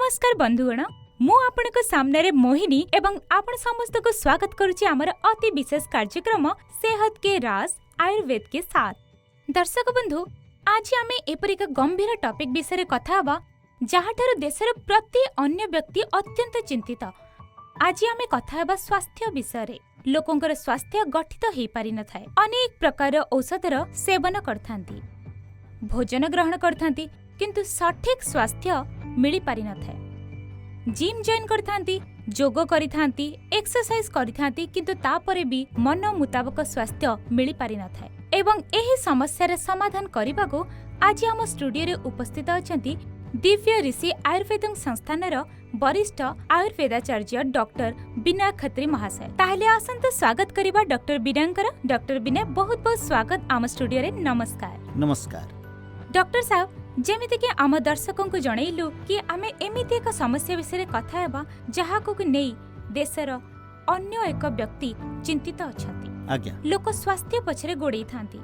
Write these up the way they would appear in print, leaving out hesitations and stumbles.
नमस्कार बंधुगण मु आपनको सामने मोहिनी एवं आपण समस्त को स्वागत करुछि हमर अति विशेष कार्यक्रम सेहत के राज आयुर्वेद के साथ। दर्शक बंधु आज आमे एपर एक गंभीर टॉपिक विषय कथा हबा जहाठार देशर प्रति अन्य व्यक्ति अत्यंत चिंतित। आज आमे कथा हबा स्वास्थ्य विषय। लोकंकर स्वास्थ्य गठित हेई पारि न थाए, अनेक प्रकार औषधर सेवन करथांती, भोजन ग्रहण करथांती, किंतु सठिक स्वास्थ्य मिली पारि न थाए। जिम जॉइन करथांती, जोग करिथांती, एक्सरसाइज करिथांती, किंतु तापरे भी मन मुताबक स्वास्थ्य मिली पारि न थाए। एवं एही समस्यार समाधान करिबाको आज हम स्टूडियो रे उपस्थित अछंती दिव्य ऋषि आयुर्वेद संस्थानर वरिष्ठ आयुर्वेदाचार्य डॉक्टर बिना खत्री महाशय। ताहले आसंत स्वागत करिबा डॉक्टर बिनांकर। डॉक्टर बिना बहुत बहुत स्वागत आम स्टूडियो रे। नमस्कार। नमस्कार डॉक्टर साहब, जेमिति कि आम दर्शकों को जणैलु कि आमे एमिति एक समस्या विषय कथा हेबा जहाको कि नै देशर अन्य एक व्यक्ति चिंतित अछंती। आज्ञा लोक स्वास्थ्य पछरे गोड़ै थांती,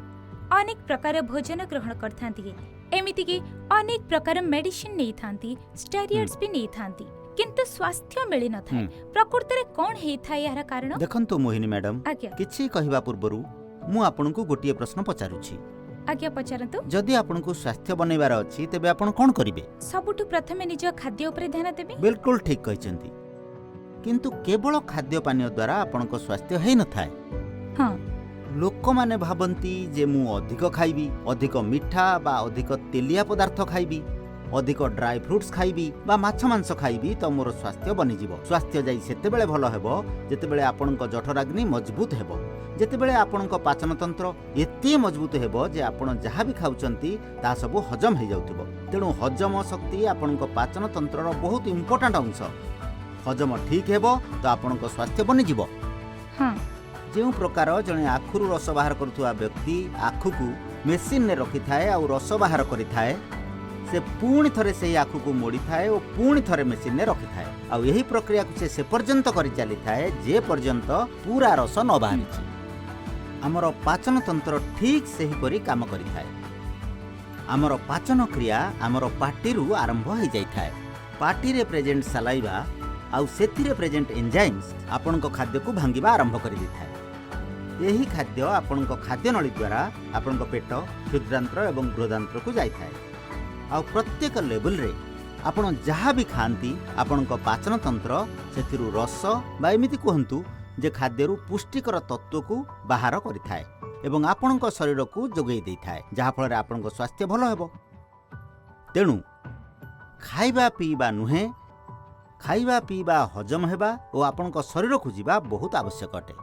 अनेक प्रकार भोजन ग्रहण करथांती, एमिति कि अनेक प्रकार मेडिसिन नै थांती, स्टेरॉइड्स भी नै थांती, किंतु स्वास्थ्य मिलि न थाए। प्रकृति रे कोन हेई थाए यार कारण? देखंतु मोहिनी मैडम, किछि कहिबा पूर्वरु मु आपनकु गोटिए प्रश्न पचारुछि। आज्ञा पचारंतु। जदि आपनकु स्वास्थ्य बनेबार अछि तेबे आपण कोन करिवे? सबुठु प्रथमे निज खाद्य उपरे ध्यान देबे। बिल्कुल ठीक कहिसंती, किंतु केवल खाद्य पानीय द्वारा आपनक स्वास्थ्य हेई न थाए। हां, लोक माने भाबंती जे मु अधिक खाइबी, अधिक मिठा बा अधिक तेलिया पदार्थ खाइबी, अधिक ड्राई फ्रूट्स खाइबी बा माछ मांस खाइबी तो मोर स्वास्थ्य बनि जिवो। स्वास्थ्य जाई सेतेबेले भलो हेबो जेतेबेले आपनक जठराग्नि मजबूत हेबो, जेतेबेले आपनक पाचन तंत्र एते मजबूत हेबो जे आपण जहा भी खाउचंती ता सब हजम हे जाउतबो। तेणु हजम शक्ति आपनक पाचन तंत्रर बहुत इंपोर्टेंट अंश। हजम ठीक हेबो तो आपनक स्वास्थ्य बनि जिवो। हां, जो प्रकार जने आखुरु रस बाहर करुवा व्यक्ति आखुकु मेसिन ने रखि थाए आ रस बाहर करि थाए, से पुणी थरे से आखु को मोड़ी थाए और पुणी थरे मेसिन ने रखि थाए। आ यही प्रक्रिया को से पर्यंत करि चली थाए जे पर्यंत पूरा रस न बाहरी। आमर पाचन तंत्र ठीक सेही परी काम करि थाए। आमर पाचन क्रिया आमर पार्टी रु आरंभ हो जाई थाए। पार्टी रे प्रेजेंट सलाइवा आ सेति रे प्रेजेंट एंजाइम्स आपन को खाद्य को भांगिबा आरंभ करि दै थाए। यही खाद्य आपन को खाद्य नली द्वारा आपन को पेट, क्षुद्रांत्र एवं गृहांत्र को जाई थाए। आ प्रत्येक लेवल रे आपण जहाँ भी खाती आपण पाचन तंत्र से रस बा एमिति कहतु जे खाद्यरू पुष्टिकर तत्व को बाहर करिथाए एवं आपण शरीर को जोगई दे थाए, जहाँ फल आपण स्वास्थ्य भल हेबो। तेणु खाइबा पीबा नुहे, खाइबा पीबा हजम हेबा और आपण शरीर को जीवा बहुत आवश्यक अटे।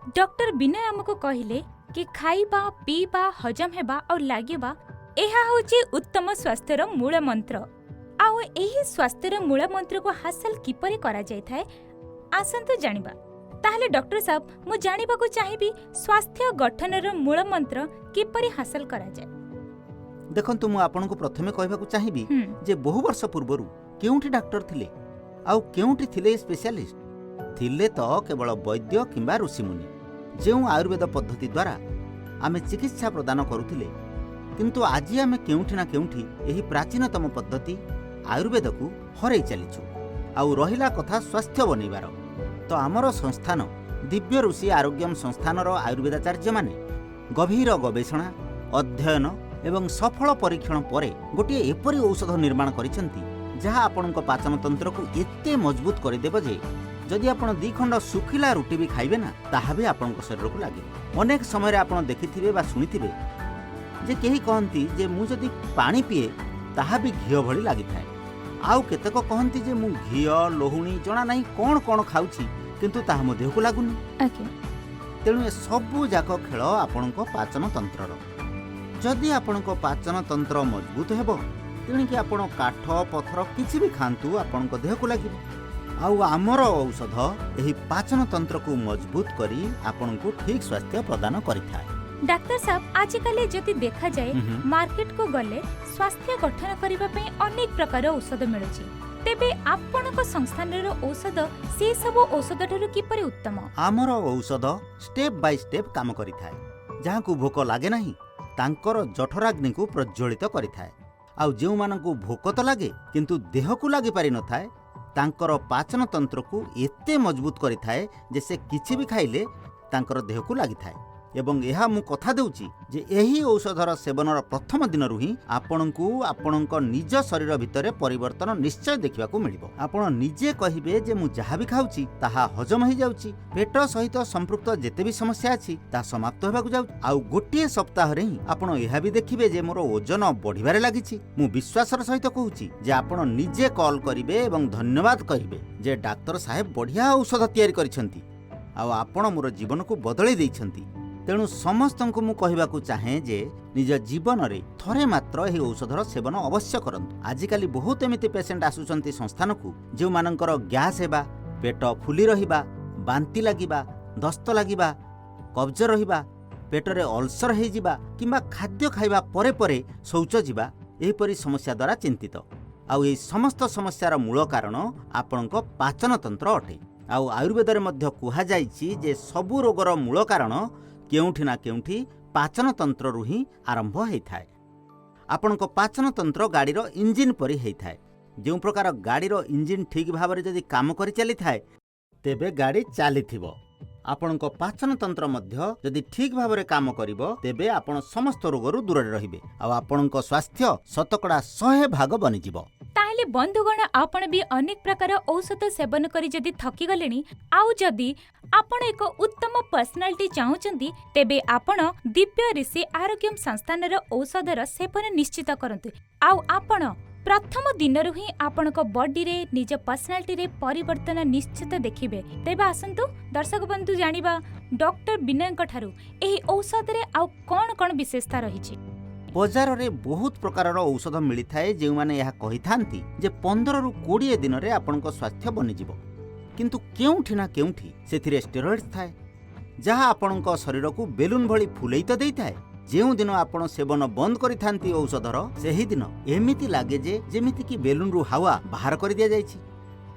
डॉक्टर बिना हमको कहिले कि खाइबा पीबा हजम हेबा और लागिबा एहा होची उत्तम स्वास्थ्यर मूल मंत्र। आउ एही स्वास्थ्यर मूल मंत्र को हासिल किपरि करा जाय थाए आसंतु जानिबा। ताहले डॉक्टर साहब, मु जानिबा को चाहिबी स्वास्थ्य गठनर मूल मंत्र किपरि हासिल करा जाय। देखंतु मु आपन को प्रथमे कहबा को चाहिबी जे बहु वर्ष पूर्वरु केउठी डॉक्टर थिले आउ केउठी थिले स्पेशलिस्ट थिले तो केवल वैद्य किंबा ऋषिमुनि जेउ आयुर्वेद पद्धति द्वारा आमे चिकित्सा प्रदान करूथिले, किंतु आज आमे केउठी ना केउठी एही प्राचीनतम पद्धति आयुर्वेद को हरई चलीचु। आउ रहिला कथा स्वास्थ्य बनैबार तो आमर संस्थान दिव्य ऋषि आरोग्यम संस्थानर आयुर्वेदाचार्य माने गभीर गवेषणा, अध्ययन एवं सफल परीक्षण परे गोटे एपरी औषध निर्माण करिसेंती जहाँ आपनक पाचन तंत्र को एते मजबूत करदेव जे जदि आपण 2 खंड सुखिला रुटी भी खाइबे ना ताहा भी आपनक शरीर को लागे। अनेक समय आपण देखिथिबे बा सुनिथिबे जे केही कहंती जे मु जदि पानी पिए ताहा भी घियो भली लागि थाए। आउ केतक कहंती जे मु घियो लोहुणी जणा नाही कोन कोन खाउछि किंतु ताहा मो देह को लागुनी। तेणु ए सबु जाक खेल आपणको पाचन तंत्रर। जदि आपणको पाचन तंत्र मजबूत हेबो तेणु कि आपण काठ पत्थर किछि भी खांतु आपणको देह को लागिबो। आउ आमर औषध एही पाचन तंत्र को मजबूत करी आपणको ठीक स्वास्थ्य प्रदान करिथाय। डाक्टर साहब, आजिकल जदि देखा जाए मार्केट को गले स्वास्थ्य गठन करिबा पई अनेक प्रकार औषध मिलुची, तेबे आपणक संस्थानर औषध से सब औषध ठरु किपरि उत्तम? आमर औषध स्टेप बाय स्टेप काम करिथाय। जहाँ को भोक लागे नाही तांकर जठराग्नि को प्रज्वलित करिथाय आउ जो मानकु भोक तो लगे किंतु देह को लगी पारि न थाए तांकर पाचन तंत्र को एते मजबूत करि थाए जे से किछि भी खाइले तांकर देह को लगी थाए एवं यह मु कथा देउची जे एही औषधर सेवनर प्रथम दिनरु ही आपणको आपणक निज शरीर भितरे परिवर्तन निश्चय देखा मिलिबो। आपण निजे कहिबे जे मु जहा भी खाउची ताहा हजम हो जाउची, पेट सहित संपृक्त जेते भी समस्या अछि ता समाप्त होबाकू जाउ। आउ गोटे सप्ताह रे ही आपण यह भी देखिबे जे मोर ओजन बढ़िबारे लागिछि। मु विश्वासर सहित कहूची जे आपण निजे कॉल करिवे एवं धन्यवाद कहिबे जे डाक्टर साहेब बढ़िया औषध तैयारी करिसेंती आउ आपण मोर जीवन को बदलै दैछंती। तेणु समस्त को मु कहबाकू चाहे जे निज जीवन रे थरे मात्र एही औषधर सेवन अवश्य करंतु। आजिकाली बहुत एमिति पेशेंट आसुचंती संस्थान को जो मानकर गैस हेबा, पेट फुली रहिबा, बांती लागिबा, दस्त लागिबा, कब्ज रहिबा, पेटरे अल्सर हे जिबा किंबा खाद्य खाइबा परे परे शौच जिबा एहीपरि समस्या द्वारा चिंतित। आउ एही समस्त समस्यार मूल कारण आपणक पाचन तंत्र अटे। आउ आयुर्वेद रे मध्य कुहा जायछि जे सबु रोगर मूल कारण केउठी ना केउठी पाचन तंत्र रु ही आरंभ होइथाय। आपणक पाचन तंत्र गाड़ीर इंजिन परि होइथाय। जो प्रकार गाड़ीर इंजिन ठीक भाव में जदि काम करि चली थाए तेबे गाड़ी चलीथिबो। आपणक पाचन तंत्र मध्य जदि ठीक भाव में काम करिवो तेबे आपण समस्त रोगरु दूर रहिबे आ आपणक स्वास्थ्य शतकड़ा 100 भाग बनि जिवो। ताहले बंधुगण आपण भी अनेक प्रकार औषध सेवन करी जदि थकी गलेनी आउ जदि आपण एक उत्तम पर्सनालिटी चाहुचंती तेबे आपण दिव्य ऋषि आरोग्यम संस्थानर औषधर सेवन निश्चित करंतु। आउ आपण प्रथम दिनरु ही आपणक बॉडी रे निज पर्सनालिटी रे परिवर्तन निश्चित देखिबे। तेबे आसंतु दर्शक बंधु जानिबा डॉक्टर विनयଙ୍କ ठारू एही औषध रे आउ कोन कोन विशेषता रहिछि। बजार रे बहुत प्रकार औषध मिली थाए जे माने यह कहि थांती जे 15 रु 20 दिन रे आपणक स्वास्थ्य बनि जिवो। किंतु केउठी ना केउठी सेथिरे स्टेरॉइड्स थाए जहा आपणक शरीर को बेलून भली फुलई तो देई थाए। जेउ दिन आपण सेवन बंद करि थांती औषधर सेही दिन एमिति लागे जे जेमिति कि बेलून रु हवा बाहर कर दिया जायछि।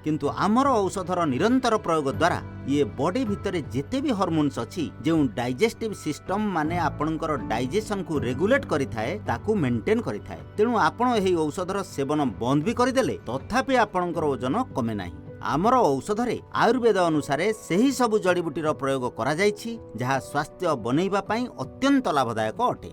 किंतु आमर औषधर निरंतर प्रयोग द्वारा ये बॉडी भितरे जेते भी हार्मोन्स अछि जो डाइजेस्टिव सिस्टम माने आपणकर डाइजेशन को रेगुलेट करि थाए ताकू मेंटेन करि थाए। तेणु आपण एही औषधर सेवन बंद भी करिदेले तथापि आपणकर ओजन कमे नाही। आमर औषधरे आयुर्वेद अनुसारे सेही सबु जड़ीबुटीर प्रयोग करा जायछि जहा स्वास्थ्य बनैबा पई अत्यंत लाभदायक अटे।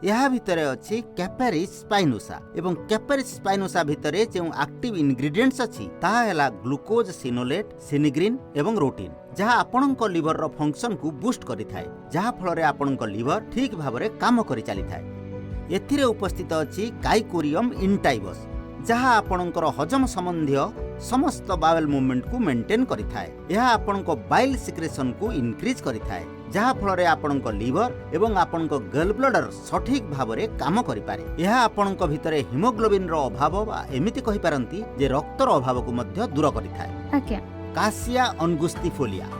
यह भितरे अछि कैपेरिस स्पाइनोसा एवं कैपेरिस स्पाइनोसा भितरे जो एक्टिव इंग्रेडिएंट्स अछि ताहा हैला ग्लूकोज सिनोलेट, सिनिग्रीन एवं रोटिन जहा आपणक लिवर रो फंक्शन को बूस्ट करि थाए जहा फल रे आपणक लिवर ठीक भाव रे काम करि चली थाए। एथिरे उपस्थित अछि काइकोरियम इंटाइबस जहा आपणकर हजम संबंधी समस्त बावेल मूवमेंट को मेंटेन करि थाए। यह आपणक बाइल सिक्रेशन को इंक्रीज करि थाए जहा फल रे आपणक लिवर एवं आपणक गल ब्लडर सठिक भाव रे काम करि पारे। यह आपणक भितरे हिमोग्लोबिन रो अभाव बा एमिति कहि पारंती जे रक्तर अभाव को मध्य दूर करि थाए। कासिया अंगुस्टिफोलिया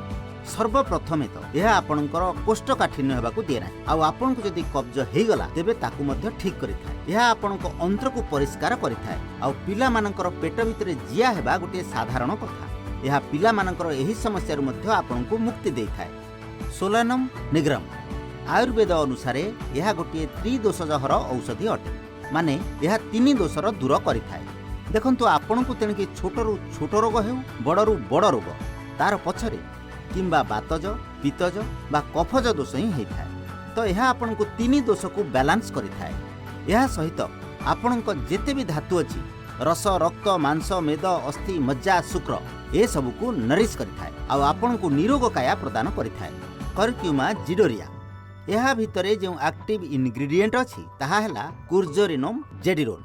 सर्वप्रथमे तो यह आपणकर कोष्ठकाठिन्य हेबाकू दिए ना आ आपन को जदि कब्ज हे गला तेबे ताकू मध्य ठीक करि थाए। यह आपणक अंतर को परिष्कार करि थाए आ पिला मानकर पेट भितरे जिया हेबा गोटे साधारण कथा। यह पिला मानकर एही समस्या रु मध्य आपन को मुक्ति देई थाए। सोलानम निग्रम आयुर्वेद अनुसारे यह गोटे त्रिदोषजहर औषधि अटे माने यह 3 दोषर दूर करि थाए। देखंतु आपन को तेणिके छोटरू छोट रोग हेउ बड़रू बड़ रोग तार पछरे किंबा बातज पितज बा कफज दोष ही होता है तो यह आपन को 3 दोष को बैलेंस करि थाए। यह सहित आपन को जेते भी धातु अछि रस रक्त मांस मेद अस्थि मज्जा शुक्र ए सब को नरिश करि थाए आ आपन को निरोग काया प्रदान करि थाए। कर्क्यूमा जिडोरिया यह भितरे जो एक्टिव इंग्रेडिएंट अछि ताहा हैला कुर्जोरिनम जेडिरोन।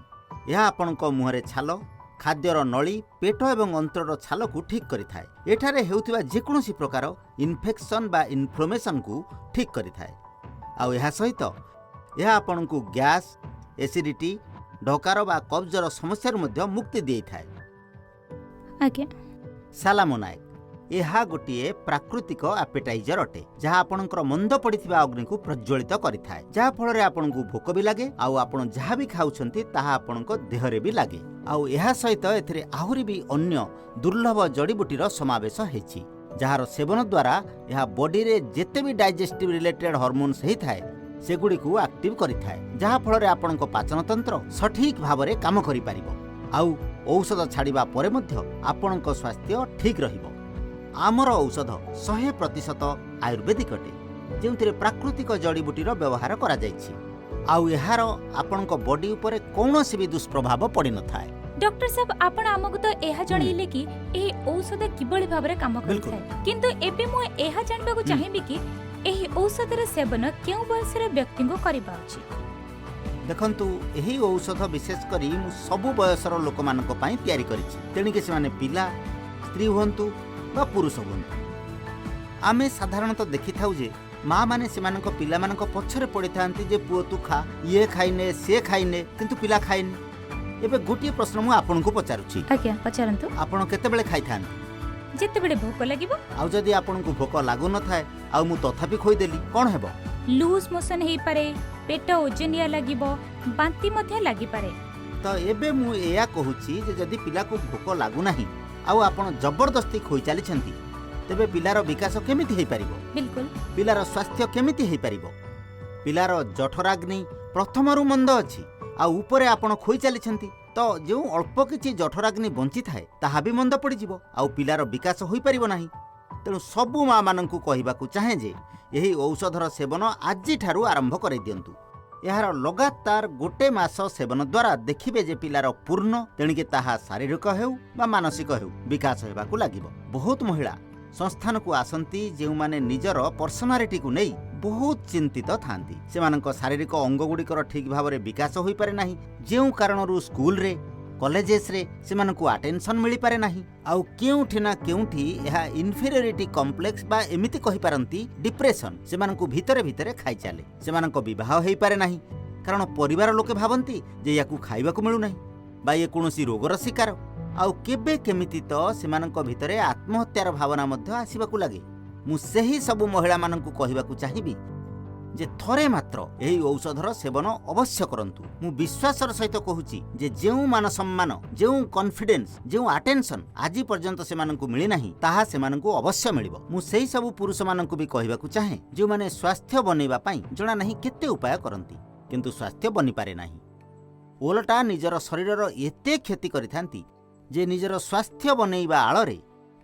यह आपन को मुहरे छाल खाद्यर नली पेट एवं अंतर छाल को ठीक करि थाए। एठारे हेउथिबा जेकोनोसी प्रकार इन्फेक्शन बा इन्फ्लेमेशन को ठीक करि थाए। आ यह सहित यह आपन को गैस एसिडिटी ढकार बा कब्जर समस्या मध्य मुक्ति देई थाए। आज्ञा सालामोनाइक यह गोटे प्राकृतिक एपेटाइजर अटे जहाँ आपणकर मंद पड़िथिबा अग्नि को प्रज्वलित करि थाए जहा फल रे आपन को भोक भी लागे आउ आपण जहा भी खाउछंती ताहा आपणक देहरे भी लागे। आउ यह सहित एथिरे आहुरी भी अन्य दुर्लभ जड़ीबुटीर समावेश हेछि जहार सेवन द्वारा यह बॉडी रे जेते भी डाइजेस्टिव रिलेटेड हार्मोन्स हेइ थाए ସେଗୁଡ଼ିକୁ ଆକ୍ଟିଭ କରିଥାଏ, ଯାହା ଫଳରେ ଆପଣଙ୍କ ପାଚନ ତନ୍ତ୍ର ସଠିକ ଭାବରେ କାମ କରିପାରିବ ଆଉ ଔଷଧ ଛାଡ଼ିବା ପରେ ମଧ୍ୟ ଆପଣଙ୍କ ସ୍ୱାସ୍ଥ୍ୟ ଠିକ ରହିବ। ଆମର ଔଷଧ 100% ଆୟୁର୍ବେଦିକ ଅଟେ, ଯେଉଁଥିରେ ପ୍ରାକୃତିକ ଜଡ଼ିବୁଟିର ବ୍ୟବହାର କରାଯାଇଛି ଆଉ ଏହାର ଆପଣଙ୍କ ବଡି ଉପରେ କୌଣସି ବି ଦୁଷ୍ପ୍ରଭାବ ପଡ଼ିନଥାଏ। ଡକ୍ଟର ସାହେବ, ଆପଣ ଆମକୁ ତ ଏହା ଜଣେଇଲେ କି ଏହି ଔଷଧ କିଭଳି ଭାବରେ କାମ କରିଥାଏ, କିନ୍ତୁ ଏବେ ମୁଁ ଏହା ଜାଣିବାକୁ ଚାହିଁବି କି ଏହି ଔଷଧର ସେବନ କେଉଁ ବୟସର ବ୍ୟକ୍ତିଙ୍କୁ କରିବା ଉଚିତ? ଦେଖନ୍ତୁ, ଏହି ଔଷଧ ବିଶେଷ କରି ମୁଁ ସବୁ ବୟସର ଲୋକମାନଙ୍କ ପାଇଁ ତିଆରି କରିଛି, ତେଣିକି ସେମାନେ ପିଲା, ସ୍ତ୍ରୀ ହୁଅନ୍ତୁ ବା ପୁରୁଷ ହୁଅନ୍ତୁ। ଆମେ ସାଧାରଣତଃ ଦେଖିଥାଉ ଯେ ମା ମାନେ ସେମାନଙ୍କ ପିଲାମାନଙ୍କ ପଛରେ ପଡ଼ିଥାନ୍ତି ଯେ ପୁଅ ତୁ ଖା, ଇଏ ଖାଇନେ ସିଏ ଖାଇନେ, କିନ୍ତୁ ପିଲା ଖାଇନି। ଏବେ ଗୋଟିଏ ପ୍ରଶ୍ନ ମୁଁ ଆପଣଙ୍କୁ ପଚାରୁଛି। ଆଜ୍ଞା, ପଚାରନ୍ତୁ। ଆପଣ କେତେବେଳେ ଖାଇଥାନ୍ତି? ଯେତେବେଳେ ଭୋକ ଲାଗିବ। ଆଉ ଯଦି ଆପଣଙ୍କୁ ଭୋକ ଲାଗୁନଥାଏ ଆଉ ମୁଁ ତଥାପି ଖୋଇଦେଲି, କ'ଣ ହେବ? ଲୁଜ ମୋସନ ହେଇପାରେ, ପେଟ ଓଜନିଆ ଲାଗିବ, ବାନ୍ତି ମଧ୍ୟ ଲାଗିପାରେ। ତ ଏବେ ମୁଁ ଏଇଆ କହୁଛି ଯେ ଯଦି ପିଲାକୁ ଭୋକ ଲାଗୁନାହିଁ ଆଉ ଆପଣ ଜବରଦସ୍ତି ଖୋଇ ଚାଲିଛନ୍ତି, ତେବେ ପିଲାର ବିକାଶ କେମିତି ହେଇପାରିବ? ବିଲକୁଲ। ପିଲାର ସ୍ୱାସ୍ଥ୍ୟ କେମିତି ହେଇପାରିବ? ପିଲାର ଜଠରାଗ୍ନି ପ୍ରଥମରୁ ମନ୍ଦ ଅଛି ଆଉ ଉପରେ ଆପଣ ଖୋଇ ଚାଲିଛନ୍ତି, ତ ଯେଉଁ ଅଳ୍ପ କିଛି ଜଠରାଗ୍ନି ବଞ୍ଚିଥାଏ ତାହା ବି ମନ୍ଦ ପଡ଼ିଯିବ ଆଉ ପିଲାର ବିକାଶ ହୋଇପାରିବ ନାହିଁ। ତେଣୁ ସବୁ ମା ମାନଙ୍କୁ କହିବାକୁ ଚାହେଁ ଯେ ଏହି ଔଷଧର ସେବନ ଆଜିଠାରୁ ଆରମ୍ଭ କରିଦିଅନ୍ତୁ। ଏହାର ଲଗାତାର 1 ମାସ ସେବନ ଦ୍ୱାରା ଦେଖିବେ ଯେ ପିଲାର ପୂର୍ଣ୍ଣ, ତେଣିକି ତାହା ଶାରୀରିକ ହେଉ ବା ମାନସିକ ହେଉ, ବିକାଶ ହେବାକୁ ଲାଗିବ। ବହୁତ ମହିଳା ସଂସ୍ଥାନକୁ ଆସନ୍ତି ଯେଉଁମାନେ ନିଜର ପର୍ସନାଲିଟିକୁ ନେଇ ବହୁତ ଚିନ୍ତିତ ଥାନ୍ତି। ସେମାନଙ୍କ ଶାରୀରିକ ଅଙ୍ଗଗୁଡ଼ିକର ଠିକ୍ ଭାବରେ ବିକାଶ ହୋଇପାରେ ନାହିଁ, ଯେଉଁ କାରଣରୁ ସ୍କୁଲରେ କଲେଜେସରେ ସେମାନଙ୍କୁ ଆଟେନସନ୍ ମିଳିପାରେ ନାହିଁ। ଆଉ କେଉଁଠି ନା କେଉଁଠି ଏହା ଇନଫେରିୟରିଟି କମ୍ପ୍ଲେକ୍ସ ବା ଏମିତି କହିପାରନ୍ତି ଡିପ୍ରେସନ୍ ସେମାନଙ୍କୁ ଭିତରେ ଭିତରେ ଖାଇଚାଲେ। ସେମାନଙ୍କ ବିବାହ ହୋଇପାରେ ନାହିଁ, କାରଣ ପରିବାର ଲୋକେ ଭାବନ୍ତି ଯେ ୟାକୁ ଖାଇବାକୁ ମିଳୁନାହିଁ ବା ଇଏ କୌଣସି ରୋଗର ଶିକାର। ଆଉ କେବେ କେମିତି ତ ସେମାନଙ୍କ ଭିତରେ ଆତ୍ମହତ୍ୟାର ଭାବନା ମଧ୍ୟ ଆସିବାକୁ ଲାଗେ। ମୁଁ ସେହି ସବୁ ମହିଳାମାନଙ୍କୁ କହିବାକୁ ଚାହିଁବି ଯେ ଥରେ ମାତ୍ର ଏହି ଔଷଧର ସେବନ ଅବଶ୍ୟ କରନ୍ତୁ। ମୁଁ ବିଶ୍ୱାସର ସହିତ କହୁଛି ଯେ ଯେଉଁ ମାନ ସମ୍ମାନ, ଯେଉଁ କନଫିଡେନ୍ସ, ଯେଉଁ ଆଟେନସନ୍ ଆଜି ପର୍ଯ୍ୟନ୍ତ ସେମାନଙ୍କୁ ମିଳିନାହିଁ, ତାହା ସେମାନଙ୍କୁ ଅବଶ୍ୟ ମିଳିବ। ମୁଁ ସେହି ସବୁ ପୁରୁଷମାନଙ୍କୁ ବି କହିବାକୁ ଚାହେଁ ଯେଉଁମାନେ ସ୍ୱାସ୍ଥ୍ୟ ବନେଇବା ପାଇଁ ଜଣା ନାହିଁ କେତେ ଉପାୟ କରନ୍ତି, କିନ୍ତୁ ସ୍ୱାସ୍ଥ୍ୟ ବନିପାରେ ନାହିଁ। ଓଲଟା ନିଜର ଶରୀରର ଏତେ କ୍ଷତି କରିଥାନ୍ତି ଯେ ନିଜର ସ୍ୱାସ୍ଥ୍ୟ ବନେଇବା ଆଳରେ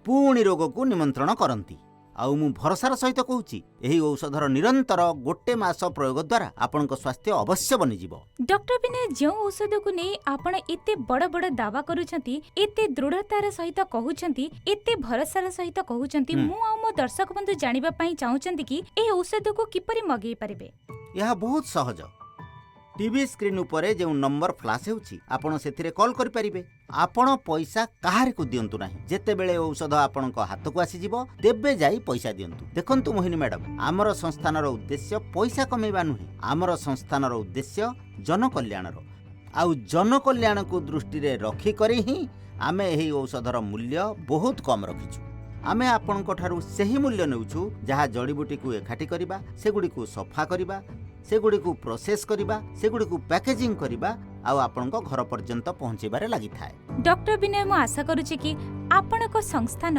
ପୁଣି ରୋଗକୁ ନିମନ୍ତ୍ରଣ କରନ୍ତି। ଆଉ ମୁଁ ଭରସାର ସହିତ କହୁଛି ଏହି ଔଷଧର ନିରନ୍ତର 1 ମାସ ପ୍ରୟୋଗ ଦ୍ୱାରା ଆପଣଙ୍କ ସ୍ୱାସ୍ଥ୍ୟ ଅବଶ୍ୟ ବନିଯିବ। ଡକ୍ଟର ବିନୟ, ଯେଉଁ ଔଷଧକୁ ନେଇ ଆପଣ ଏତେ ବଡ଼ ବଡ଼ ଦାବା କରୁଛନ୍ତି, ଏତେ ଦୃଢ଼ତାର ସହିତ କହୁଛନ୍ତି, ଏତେ ଭରସାର ସହିତ କହୁଛନ୍ତି, ମୁଁ ଆଉ ମୋ ଦର୍ଶକ ବନ୍ଧୁ ଜାଣିବା ପାଇଁ ଚାହୁଁଛନ୍ତି କି ଏହି ଔଷଧକୁ କିପରି ମଗେଇ ପାରିବେ? ଏହା ବହୁତ ସହଜ। টিভি স্ক্রিন উপরে যে নম্বর ফ্লাশ ହେଉଛି ଆପଣ ସେଥିରେ କଲ୍ କରିପାରିବେ। ଆପଣ ପଇସା କାହାରିକୁ ଦିଅନ୍ତୁ ନାହିଁ। ଯେତେବେଳେ ଔଷଧ ଆପଣଙ୍କ ହାତକୁ ଆସିଯିବ ତେବେ ଯାଇ ପଇସା ଦିଅନ୍ତୁ। ଦେଖନ୍ତୁ ମୋହିନୀ ମ୍ୟାଡାମ, ଆମର ସଂସ୍ଥାନର ଉଦ୍ଦେଶ୍ୟ ପଇସା କମେଇବା ନୁହେଁ। ଆମର ସଂସ୍ଥାନର ଉଦ୍ଦେଶ୍ୟ ଜନକଲ୍ୟାଣର। ଆଉ ଜନକଲ୍ୟାଣକୁ ଦୃଷ୍ଟିରେ ରଖିକରି ହିଁ ଆମେ ଏହି ଔଷଧର ମୂଲ୍ୟ ବହୁତ କମ୍ ରଖିଛୁ। ଆମେ ଆପଣଙ୍କଠାରୁ ସେହି ମୂଲ୍ୟ ନେଉଛୁ ଯାହା ଜଡ଼ିବୁଟିକୁ ଏକାଠି କରିବା, ସେଗୁଡ଼ିକୁ ସଫା କରିବା, ସେଗୁଡ଼ିକୁ ପ୍ରୋସେସ୍ କରିବା, ସେଗୁଡ଼ିକୁ ପ୍ୟାକେଜିଂ କରିବା ଆଉ ଆପଣଙ୍କ ଘର ପର୍ଯ୍ୟନ୍ତ ପହଞ୍ଚାଇବାରେ ଲାଗିଥାଏ। ଡକ୍ଟର ବିନୟ, ମୁଁ ଆଶା କରୁଛି କି ଆପଣଙ୍କ ସଂସ୍ଥାନ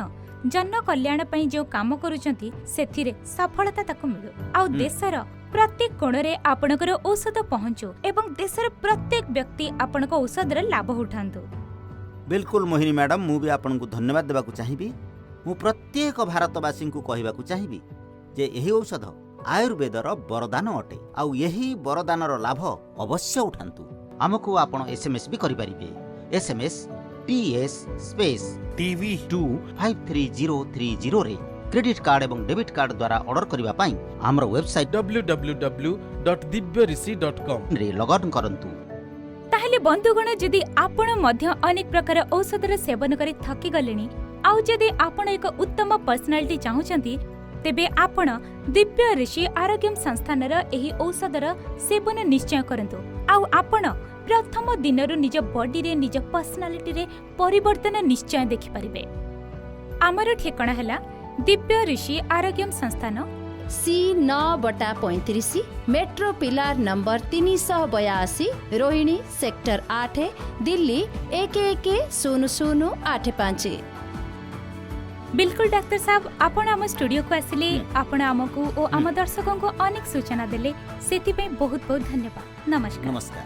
ଜନକଲ୍ୟାଣ ପାଇଁ ଯେଉଁ କାମ କରୁଛନ୍ତି ସେଥିରେ ସଫଳତା ତାକୁ ମିଳୁ ଆଉ ଦେଶର ପ୍ରତ୍ୟେକ କୋଣରେ ଆପଣଙ୍କର ଔଷଧ ପହଞ୍ଚୁ ଏବଂ ଦେଶର ପ୍ରତ୍ୟେକ ବ୍ୟକ୍ତି ଆପଣଙ୍କ ଔଷଧର ଲାଭ ଉଠାନ୍ତୁ। ବିଲକୁଲ ମୋହିନୀ ମ୍ୟାଡାମ, ମୁଁ ବି ଆପଣଙ୍କୁ ଧନ୍ୟବାଦ ଦେବାକୁ ଚାହିଁବି। ମୁଁ ପ୍ରତ୍ୟେକ ଭାରତବାସୀଙ୍କୁ କହିବାକୁ ଚାହିଁବି ଯେ ଏହି ଔଷଧ ଆୟୁର୍ବେଦର ବରଦାନ ଅଟେ ଆଉ ଏହି ବରଦାନର ଲାଭ ଅବଶ୍ୟ ଉଠାନ୍ତୁ। ଆମକୁ ଆପଣ SMS ବି କରିପାରିବେ। SMS TS ସ୍ପେସ୍ TV2 53030 ରେ କ୍ରେଡିଟ୍ କାର୍ଡ ଏବଂ ଡେବିଟ୍ କାର୍ଡ ଦ୍ୱାରା ଅର୍ଡର କରିବା ପାଇଁ ଆମର ୱେବସାଇଟ୍ www.divyarishi.com ରେ ଲଗ୍ଇନ୍ କରନ୍ତୁ। ତାହେଲେ ବନ୍ଧୁଗଣ, ଯଦି ଆପଣ ମଧ୍ୟ ଅନେକ ପ୍ରକାର ଔଷଧର ସେବନ କରି ଥକି ଗଲେଣି ଆଉ ଯଦି ଆପଣ ଏକ ଉତ୍ତମ ପର୍ସନାଲିଟି ଚାହୁଁଛନ୍ତି, ତେବେ ଆପଣ ଦିବ୍ୟ ଋଷି ଆରୋଗ୍ୟ ସଂସ୍ଥାନର ଏହି ଔଷଧର ସେବନ ନିଶ୍ଚୟ କରନ୍ତୁ ଆଉ ଆପଣ ପ୍ରଥମ ଦିନରୁ ନିଜ ବଡିରେ, ନିଜ ପର୍ସନାଲିଟିରେ ପରିବର୍ତ୍ତନ ନିଶ୍ଚୟ ଦେଖିପାରିବେ। ଆମର ଠିକଣା ହେଲା ଦିବ୍ୟ ଋଷି ଆରୋଗ୍ୟ ସଂସ୍ଥାନ, C9/35 मेट्रो पिलार नंबर 382, रोहिणी सेक्टर 8, दिल्ली 11085। बिल्कुल डाक्टर साहब आपण आम स्टूडियो को आसिले आपण आमको ओ आम दर्शकों को अनेक सूचना देले सेति पे बहुत बहुत धन्यवाद। नमस्कार। नमस्कार।